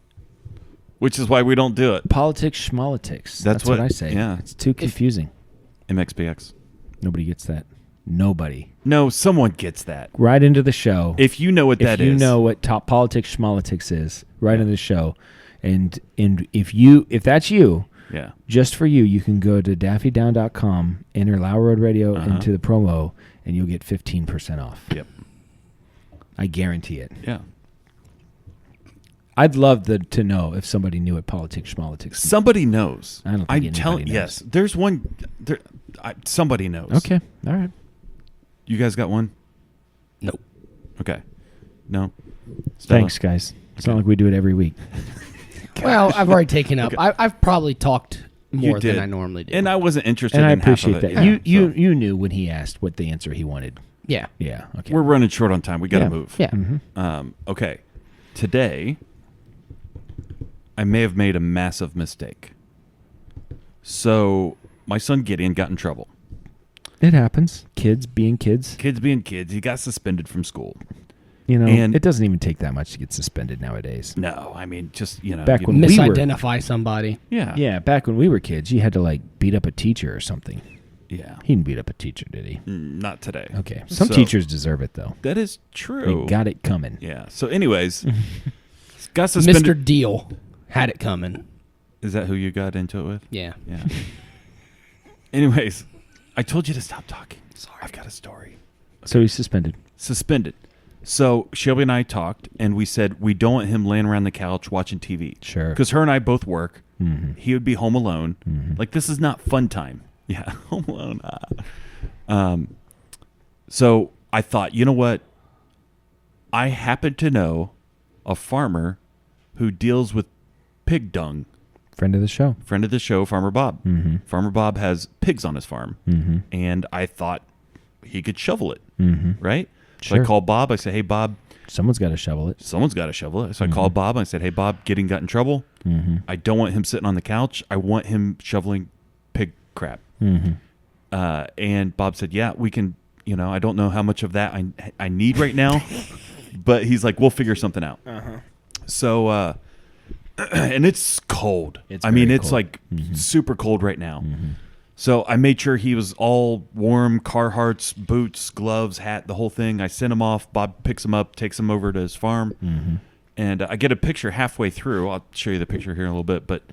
Which is why we don't do it. Politics, schmolitics. That's what I say. yeah. It's too confusing. MXPX. Nobody gets that. Nobody. No, someone gets that. Right into the show. If you know what that is. If you know what top politics, schmolitics is, right into the show. And if that's you, Yeah. just for you, you can go to daffydown.com, enter Lauer Road Radio into the promo, and you'll get 15% off. Yep. I guarantee it. Yeah. I'd love to know if somebody knew what politics, schmolitics. Somebody knows. I don't think I'm anybody telling. knows. Yes. There's one. Somebody knows. Okay, all right. You guys got one? Nope. Okay. No. Stella? Thanks, guys. It's not like we do it every week. Well, I've already taken up. I've probably talked You more did. than I normally do. And I wasn't interested And I in half appreciate of that. it. You So you knew when he asked what the answer he wanted. yeah. Yeah. Okay. we're running short on time. We got to Yeah. move. Yeah. Okay. Today, I may have made a massive mistake. So, my son Gideon got in trouble. It happens. Kids being kids. Kids being kids, he got suspended from school. You know, And- it doesn't even take that much to get suspended nowadays. No, I mean, just, Back you- when we were- Misidentify somebody. Yeah. Yeah, back when we were kids, you had to like beat up a teacher or something. Yeah. He didn't beat up a teacher, did he? Not today. Okay. Some So- teachers deserve it though. That is They true. got it coming. Yeah. So, anyways, got suspended. Mr. Deal had it coming. Is that who you got into it with? Yeah. Yeah. Anyways, I told you to stop talking. Sorry. I've got a story. So he's suspended. Suspended. So Shelby and I talked, and we said we don't want him laying around the couch watching TV. Sure. Because her and I both work. Mm-hmm. He would be home alone. Like, this is not fun time. Yeah, home alone. So I thought, you know what? I happen to know a farmer who deals with pig dung. Friend of the show. Friend of the show, Farmer Bob. Mm-hmm. Farmer Bob has pigs on his farm. Mm-hmm. And I thought he could shovel it, Mm-hmm. right? So I Sure. called Bob. I said, hey, Bob, Someone's got to shovel it. someone's got to shovel it. So I called Bob. I said, hey, Bob, Gideon got in trouble. Mm-hmm. I don't want him sitting on the couch. I want him shoveling pig crap. Mm-hmm. And Bob said, yeah, we can, I don't know how much of that I need right now. But he's like, we'll figure something out. Uh-huh. So, and it's cold. It's I mean, very it's cold. like super cold right now. So I made sure he was all warm, Carhartts, boots, gloves, hat, the whole thing. I sent him off. Bob picks him up, takes him over to his farm. And I get a picture halfway through. I'll show you the picture here in a little bit. But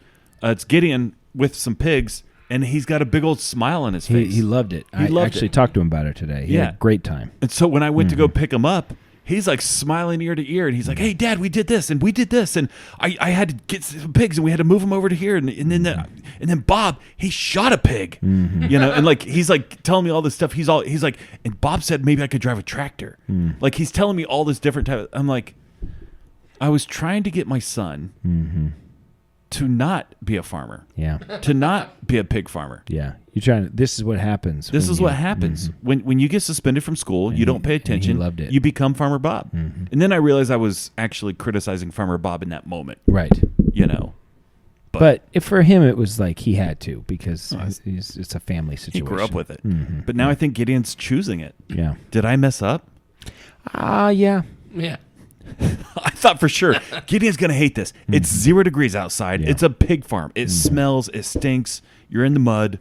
it's Gideon with some pigs, and he's got a big old smile on his face. He loved it. I loved actually it. talked to him about it today. He had Yeah. a great time. And so when I went to go pick him up, he's like smiling ear to ear, and he's like, "Hey, Dad, we did this and we did this, and I had to get some pigs and we had to move them over to here, and then Bob, he shot a pig, you know, and like he's like telling me all this stuff. He's like, and Bob said maybe I could drive a tractor, like he's telling me all this different type. I'm like, I was trying to get my son to not be a farmer, to not be a pig farmer. Yeah, you're trying. This is what happens. This is what happens when you get suspended from school. You don't pay attention. He loved it. You become Farmer Bob. And then I realized I was actually criticizing Farmer Bob in that moment. Right. You know, but if for him it was like he had to because it's a family he situation. grew up with it. But now I think Gideon's choosing it. Yeah. Did I mess up? Yeah. Yeah. I thought for sure Gideon's gonna hate this. It's 0 degrees outside. Yeah. It's a pig farm. It smells. It stinks. You're in the mud.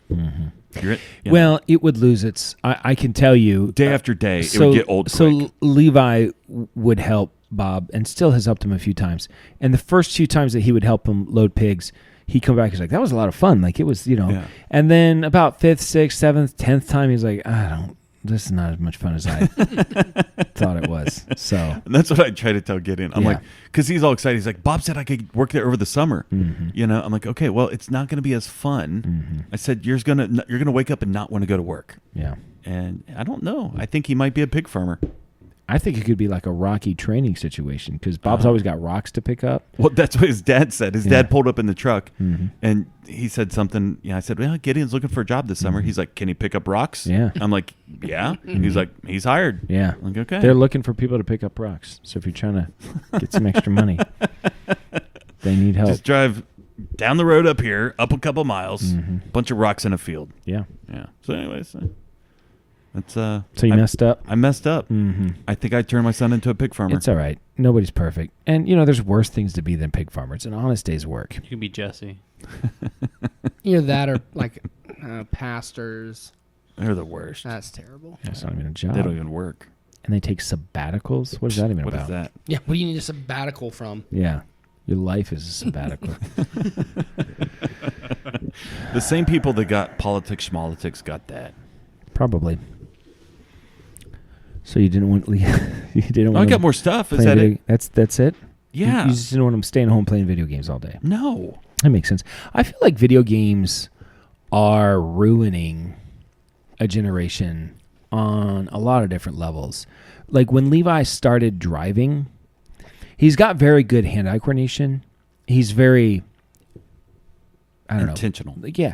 Well, it would lose its. I can tell you, day after day, it would get old. So quick. Levi would help Bob, and still has helped him a few times. And the first few times that he would help him load pigs, he'd come back. He's like, "That was a lot of fun. Like it was, you know." Yeah. And then about 5th, 6th, 7th, 10th time, he's like, This is not as much fun as I thought it was." So and that's what I try to tell Gideon. I'm like, because he's all excited. He's like, "Bob said I could work there over the summer." You know, I'm like, "Okay, well, it's not going to be as fun." I said, "You're gonna wake up and not want to go to work." Yeah. And I don't know. I think he might be a pig farmer. I think it could be like a Rocky training situation because Bob's always got rocks to pick up. Well, that's what his dad said. His dad pulled up in the truck, and he said something. I said, "Well, Gideon's looking for a job this summer." He's like, "Can he pick up rocks?" Yeah. I'm like, "Yeah." He's like, "He's hired." Yeah. I'm like, "Okay." They're looking for people to pick up rocks. So if you're trying to get some extra money, they need help. Just drive down the road up here, up a couple miles, bunch of rocks in a field. Yeah. Yeah. So anyways, that's So you messed up? I messed up. I think I turned my son into a pig farmer. It's all right. Nobody's perfect. And, you know, there's worse things to be than pig farmer. It's an honest day's work. You can be Jesse. Either that or like pastors. They're the worst. That's terrible. That's not even a job. They don't even work. And they take sabbaticals? What is that even What about? is that? Yeah, what do you need a sabbatical from? Yeah. Your life is a sabbatical. The same people that got politics, schmolitics got that. Probably. So you didn't want you didn't want I got him more stuff. Is playing that video, it? That's it? Yeah. You just didn't want him staying home playing video games all day. No. That makes sense. I feel like video games are ruining a generation on a lot of different levels. Like when Levi started driving, he's got very good hand-eye coordination. He's very, I don't Intentional. know. Like, yeah.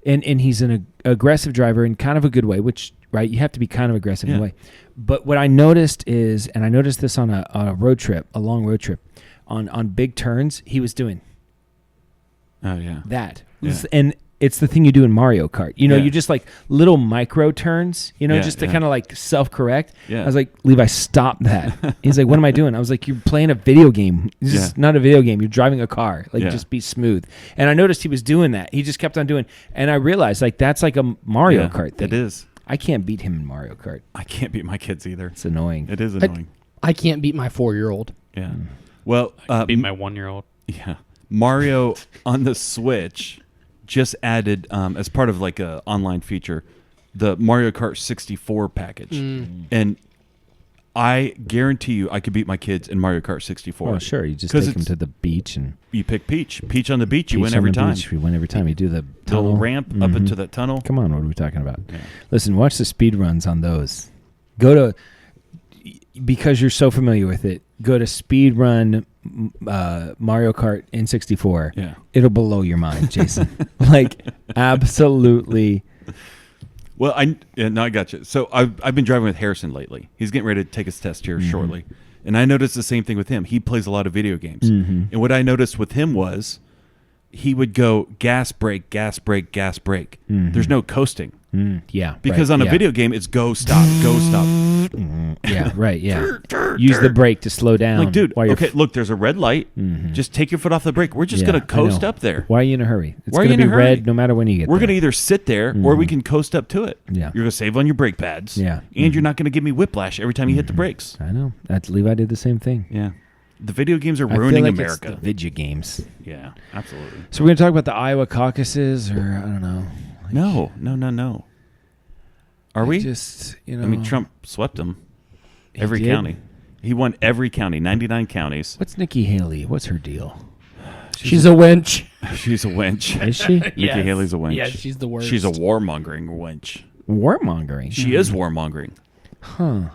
And he's an aggressive driver in kind of a good way, which, right, you have to be kind of aggressive in a way. But what I noticed is, and I noticed this on a road trip, a long road trip, on big turns, he was doing Oh, yeah. that. Yeah. And it's the thing you do in Mario Kart. You know, Yeah. you just like little micro turns, you know, Yeah, just to yeah. kind of like self-correct. Yeah. I was like, Levi, stop that. He's like, what am I doing? I was like, you're playing a video game. This is not a video game. You're driving a car. Like, just be smooth. And I noticed he was doing that. He just kept on doing. And I realized, like, that's like a Mario Kart thing. It is. I can't beat him in Mario Kart. I can't beat my kids either. It's annoying. It is annoying. I can't beat my 4-year-old. Yeah. Well, Be my 1-year-old. yeah. Mario on the Switch just added, as part of like a online feature, the Mario Kart 64 package. And I guarantee you I could beat my kids in Mario Kart 64. Oh, sure. You just 'Cause take him it's- to the beach and You pick Peach. Peach on the beach, you Peach win on every the time. beach. We win every time. You do the The little tunnel. ramp up into that tunnel. Come on, what are we talking about? Listen, watch the speed runs on those. Go to, because you're so familiar with it, go to speed run Mario Kart N64. Yeah. It'll blow your mind, Jason. Like, absolutely. Well, I got you. So I've been driving with Harrison lately. He's getting ready to take his test here shortly. And I noticed the same thing with him. He plays a lot of video games. And what I noticed with him was he would go gas, brake, gas, brake, gas, brake. There's no coasting. Yeah. Because right, on a yeah. video game, it's go, stop, go, stop. Yeah, right, yeah. Use the brake to slow down. Like, dude, while you're okay, look, there's a red light. Just take your foot off the brake. We're just Yeah, going to I coast know. up there. Why are you in a hurry? It's Why are going you to in be a hurry? red no matter when you get We're there. going to either sit there or we can coast up to it. Yeah. You're going to save on your brake pads. Yeah. And you're not going to give me whiplash every time you hit the brakes. I know. Levi did the same thing. Yeah. The video games are I feel ruining like America. It's the video games. Yeah, absolutely. So we're going to talk about the Iowa caucuses, or I don't know. No. Are we? Just, you know. I mean, Trump swept them. Every did? county. He won every county, 99 counties. What's Nikki Haley? What's her deal? She's a wench. She's a wench. Is she? Nikki Haley's a wench. Yeah, she's the worst. She's a warmongering wench. Warmongering. She is warmongering. Huh.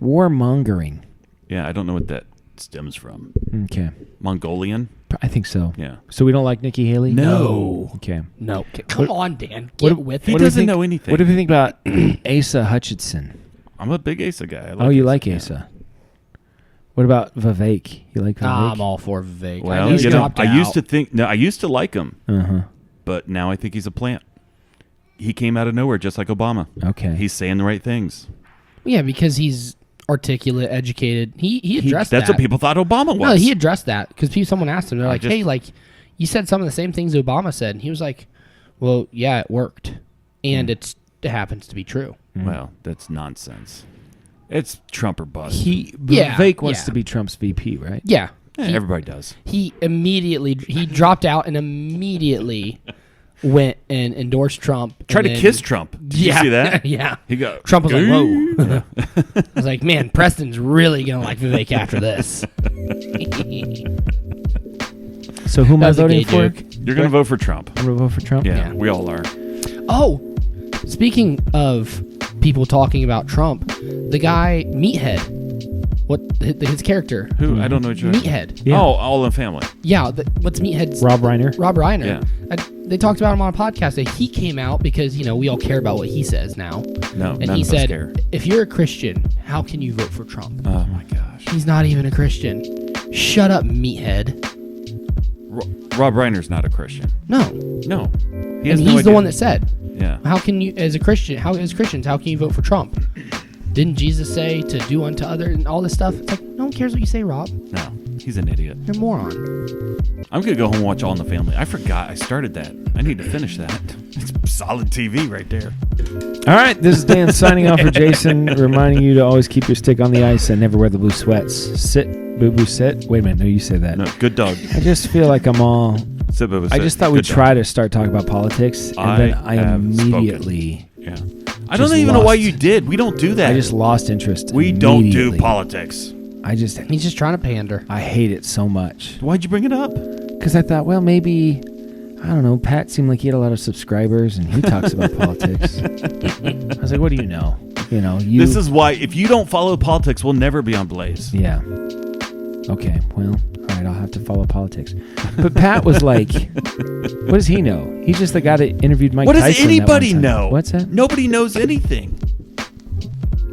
Warmongering. Yeah, I don't know what that stems from. Okay. Mongolian? I think so. Yeah. So we don't like Nikki Haley? No. Okay. No. Come on, Dan. Get with He it. doesn't know anything. What do you think about Asa Hutchinson? I'm a big Asa guy. You Asa. like Yeah. Asa. What about Vivek? You like Vivek? I'm all for Vivek. I Well, know he dropped I used out. I used to like him, Uh-huh. but now I think he's a plant. He came out of nowhere just like Obama. Okay. He's saying the right things. Yeah, because he's articulate, educated. He addressed That's that. what people thought Obama was. No, he addressed that because someone asked him. They're like, just- "Hey, like, you said some of the same things Obama said," and he was like, "Well, yeah, it worked, and it happens to be true." Well, that's nonsense. It's Trump or bust. Vivek wants yeah. to be Trump's VP, right? Yeah, Everybody does. he dropped out and immediately went and endorsed Trump. Tried to and then- kiss Trump. Did you see that? Yeah. He got Trump was like, "Whoa!" I was like, "Man, Preston's really gonna like Vivek after this." So who am I That was a voting gay for? joke. You're going to vote for Trump. I'm going to vote for Trump? Yeah, Yeah. we all are. Oh, speaking of people talking about Trump, the guy Meathead, his character? Who? I don't know what you're Meathead. Yeah. Oh, All in Family. Yeah, what's Meathead's? Rob Reiner? Rob Reiner. Yeah. They talked about him on a podcast that he came out because, we all care about what he says now. No, And none he of said, us care. if you're a Christian, how can you vote for Trump? Oh, my gosh. He's not even a Christian. Shut up, Meathead. Rob Reiner's not a Christian. No. No. He And has no he's the idea. one that said, Yeah. how can you, as Christians, how can you vote for Trump? Didn't Jesus say to do unto others and all this stuff? It's like, no one cares what you say, Rob. No, he's an idiot. You're a moron. I'm going to go home and watch All in the Family. I forgot I started that. I need to finish that. It's solid TV right there. All right, this is Dan signing off for Jason, reminding you to always keep your stick on the ice and never wear the blue sweats. Sit, boo-boo, sit. Wait a minute, no, you say that. No, good dog. I just feel like I'm all... Sit, boo, boo, I sit. just thought we'd Good dog. try to start talking about politics, and then I have immediately... Yeah. I don't even know why you did. We don't do that. I just lost interest. We don't do immediately. politics. He's just trying to pander. I hate it so much. Why'd you bring it up? Because I thought, well, maybe... I don't know. Pat seemed like he had a lot of subscribers, and he talks about politics. I was like, what do you know? You... This is why, if you don't follow politics, we'll never be on Blaze. Yeah. Okay, well, all right, I'll have to follow politics. But Pat was like, what does he know? He's just the guy that interviewed Mike What does Tyson that anybody one time. know? What's that? Nobody knows anything.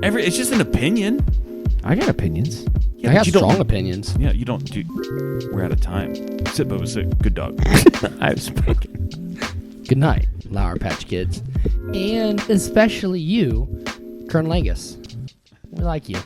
It's just an opinion. I got opinions. Yeah, I but have you don't- strong opinions. Yeah, you don't do. We're out of time. Sit, Bo, sit. Good dog. I've spoken. Good night, Lauer Patch Kids. And especially you, Colonel Angus. We like you.